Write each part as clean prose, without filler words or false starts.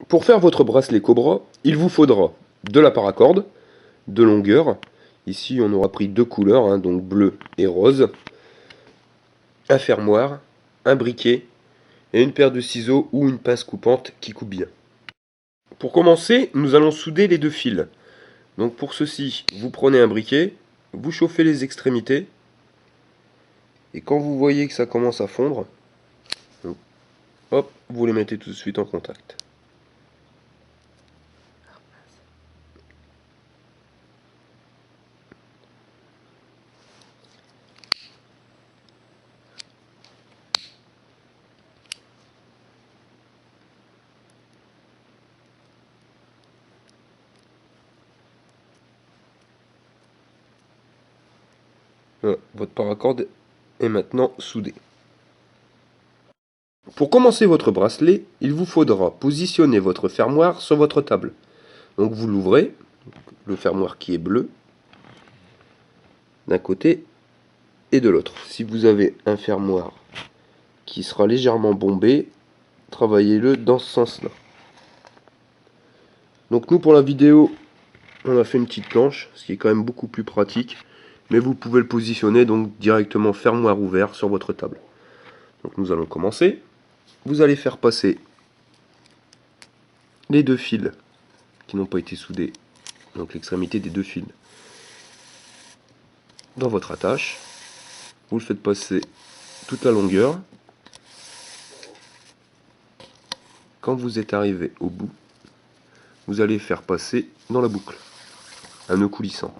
Pour faire votre bracelet Cobra, il vous faudra de la paracorde, de longueur. Ici, on aura pris deux couleurs, hein, donc bleu et rose. Un fermoir, un briquet et une paire de ciseaux ou une pince coupante qui coupe bien. Pour commencer, nous allons souder les deux fils. Donc pour ceci, vous prenez un briquet, vous chauffez les extrémités. Et quand vous voyez que ça commence à fondre, hop, vous les mettez tout de suite en contact. Voilà, votre paracorde est maintenant soudé. Pour commencer votre bracelet, il vous faudra positionner votre fermoir sur votre table. Donc vous l'ouvrez, le fermoir qui est bleu, d'un côté et de l'autre. Si vous avez un fermoir qui sera légèrement bombé, travaillez-le dans ce sens-là. Donc nous pour la vidéo, on a fait une petite planche, ce qui est quand même beaucoup plus pratique. Mais vous pouvez le positionner donc directement fermoir ouvert sur votre table. Donc nous allons commencer. Vous allez faire passer les deux fils qui n'ont pas été soudés, donc l'extrémité des deux fils, dans votre attache. Vous le faites passer toute la longueur. Quand vous êtes arrivé au bout, vous allez faire passer dans la boucle, un nœud coulissant.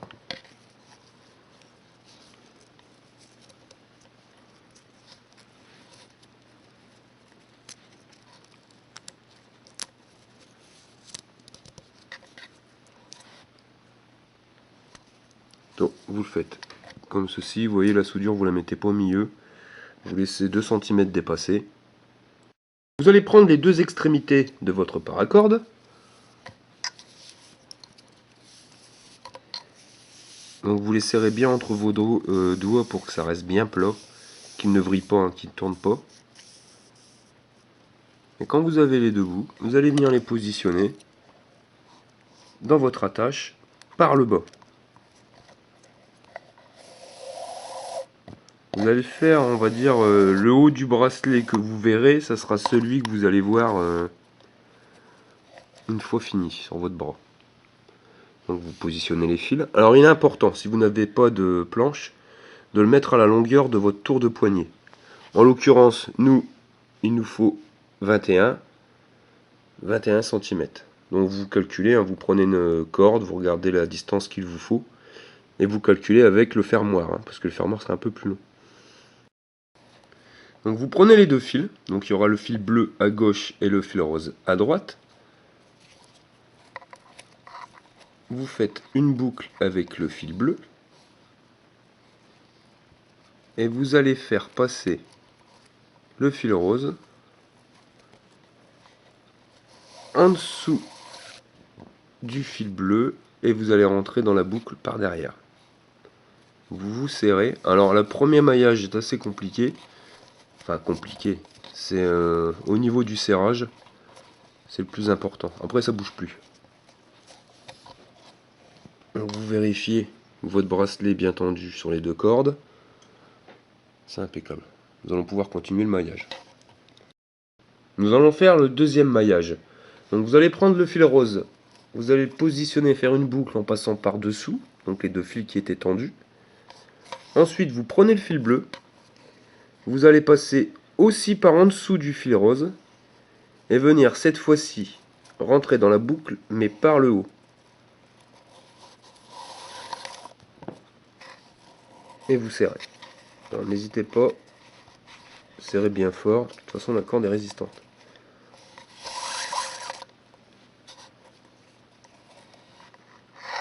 Donc vous le faites comme ceci, vous voyez la soudure, vous la mettez pas au milieu, vous laissez 2 cm dépasser. Vous allez prendre les deux extrémités de votre paracorde. Donc vous les serrez bien entre vos doigts pour que ça reste bien plat, qu'il ne vrille pas, hein, qu'il ne tourne pas. Et quand vous avez les deux bouts, vous allez venir les positionner dans votre attache par le bas. Vous allez faire, on va dire, le haut du bracelet que vous verrez, ça sera celui que vous allez voir une fois fini sur votre bras. Donc vous positionnez les fils. Alors il est important, si vous n'avez pas de planche, de le mettre à la longueur de votre tour de poignet. En l'occurrence, il nous faut 21 cm. Donc vous calculez, hein, vous prenez une corde, vous regardez la distance qu'il vous faut, et vous calculez avec le fermoir, hein, parce que le fermoir sera un peu plus long. Donc vous prenez les deux fils, donc il y aura le fil bleu à gauche et le fil rose à droite. Vous faites une boucle avec le fil bleu, et vous allez faire passer le fil rose en dessous du fil bleu et vous allez rentrer dans la boucle par derrière. Vous vous serrez. Alors le premier maillage est assez compliqué. Enfin compliqué. C'est au niveau du serrage. C'est le plus important. Après ça bouge plus. Donc, vous vérifiez votre bracelet bien tendu sur les deux cordes. C'est impeccable. Nous allons pouvoir continuer le maillage. Nous allons faire le deuxième maillage. Donc vous allez prendre le fil rose. Vous allez le positionner, faire une boucle en passant par dessous. Donc les deux fils qui étaient tendus. Ensuite, vous prenez le fil bleu, vous allez passer aussi par en dessous du fil rose, et venir cette fois-ci rentrer dans la boucle, mais par le haut. Et vous serrez. Alors n'hésitez pas, serrez bien fort, de toute façon la corde est résistante.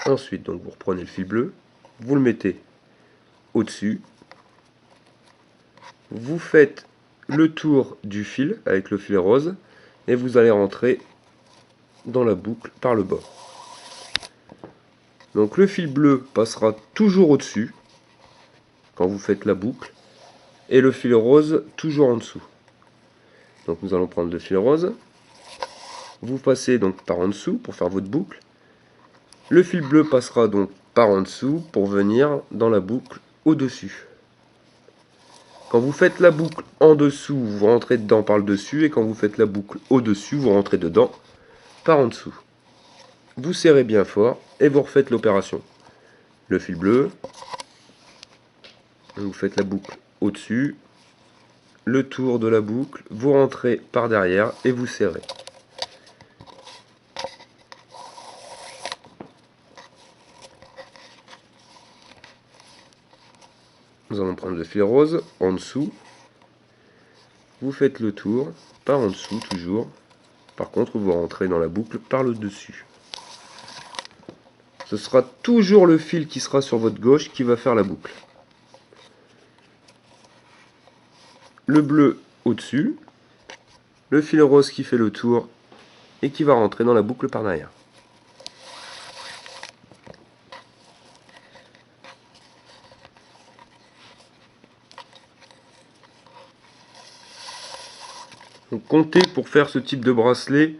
Ensuite, donc vous reprenez le fil bleu, vous le mettez au-dessus, vous faites le tour du fil avec le fil rose et vous allez rentrer dans la boucle par le bas. Donc le fil bleu passera toujours au-dessus quand vous faites la boucle et le fil rose toujours en dessous. Donc nous allons prendre le fil rose, Vous passez donc par en dessous pour faire votre boucle. Le fil bleu passera donc par en dessous pour venir dans la boucle au-dessus. Quand vous faites la boucle en dessous, vous rentrez dedans par le dessus, et quand vous faites la boucle au-dessus, vous rentrez dedans par en dessous. Vous serrez bien fort et vous refaites l'opération. Le fil bleu, vous faites la boucle au-dessus, le tour de la boucle, vous rentrez par derrière et vous serrez. Nous allons prendre le fil rose en dessous. Vous faites le tour par en dessous toujours. Par contre, vous rentrez dans la boucle par le dessus. Ce sera toujours le fil qui sera sur votre gauche qui va faire la boucle. Le bleu au-dessus. Le fil rose qui fait le tour et qui va rentrer dans la boucle par derrière. Donc comptez pour faire ce type de bracelet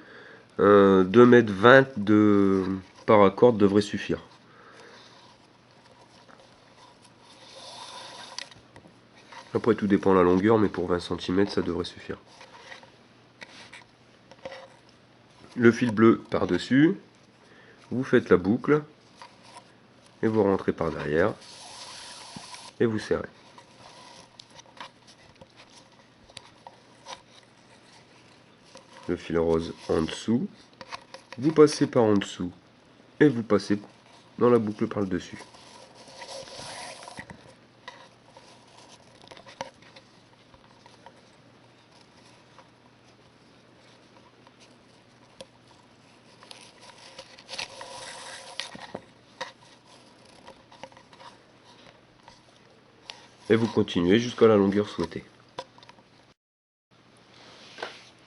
2,20 m de paracorde devrait suffire. Après tout dépend de la longueur, mais pour 20 cm ça devrait suffire. Le fil bleu par dessus, vous faites la boucle et vous rentrez par derrière et vous serrez. Le fil rose en dessous, vous passez par en dessous et vous passez dans la boucle par le dessus. Et vous continuez jusqu'à la longueur souhaitée.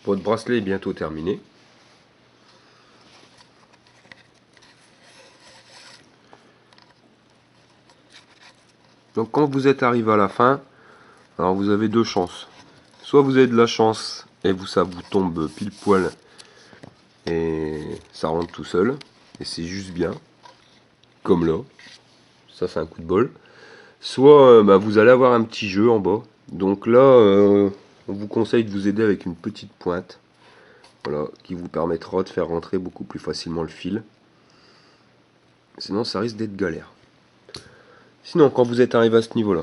Votre bracelet est bientôt terminé. Donc quand vous êtes arrivé à la fin, alors vous avez deux chances. Soit vous avez de la chance et ça vous tombe pile poil et ça rentre tout seul. Et c'est juste bien. Comme là. Ça c'est un coup de bol. Soit vous allez avoir un petit jeu en bas. Donc là, on vous conseille de vous aider avec une petite pointe. Voilà, qui vous permettra de faire rentrer beaucoup plus facilement le fil. Sinon ça risque d'être galère. Sinon quand vous êtes arrivé à ce niveau là,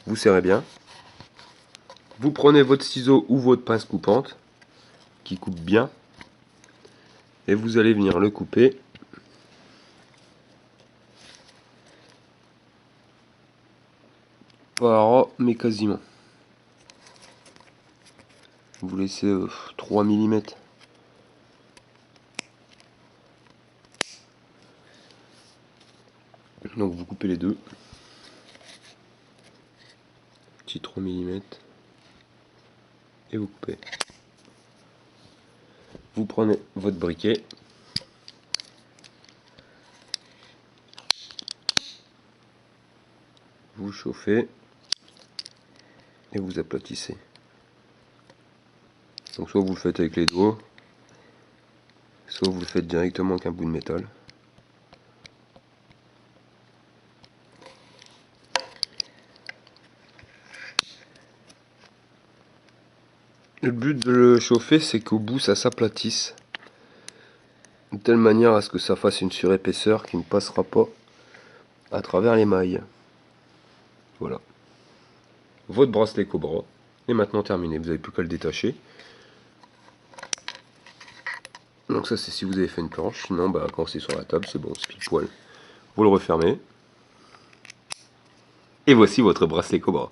vous serrez bien. Vous prenez votre ciseau ou votre pince coupante, qui coupe bien. Et vous allez venir le couper. Pas mais quasiment. Vous laissez 3 mm. Donc vous coupez les deux. Petit 3 mm. Et vous coupez. Vous prenez votre briquet. Vous chauffez. Et vous aplatissez. Donc soit vous le faites avec les doigts, soit vous le faites directement avec un bout de métal. Le but de le chauffer, c'est qu'au bout ça s'aplatisse, de telle manière à ce que ça fasse une surépaisseur qui ne passera pas à travers les mailles. Voilà. Votre bracelet Cobra est maintenant terminé, vous n'avez plus qu'à le détacher. Donc ça c'est si vous avez fait une planche, sinon quand c'est sur la table c'est bon, c'est pile poil. Vous le refermez. Et voici votre bracelet Cobra.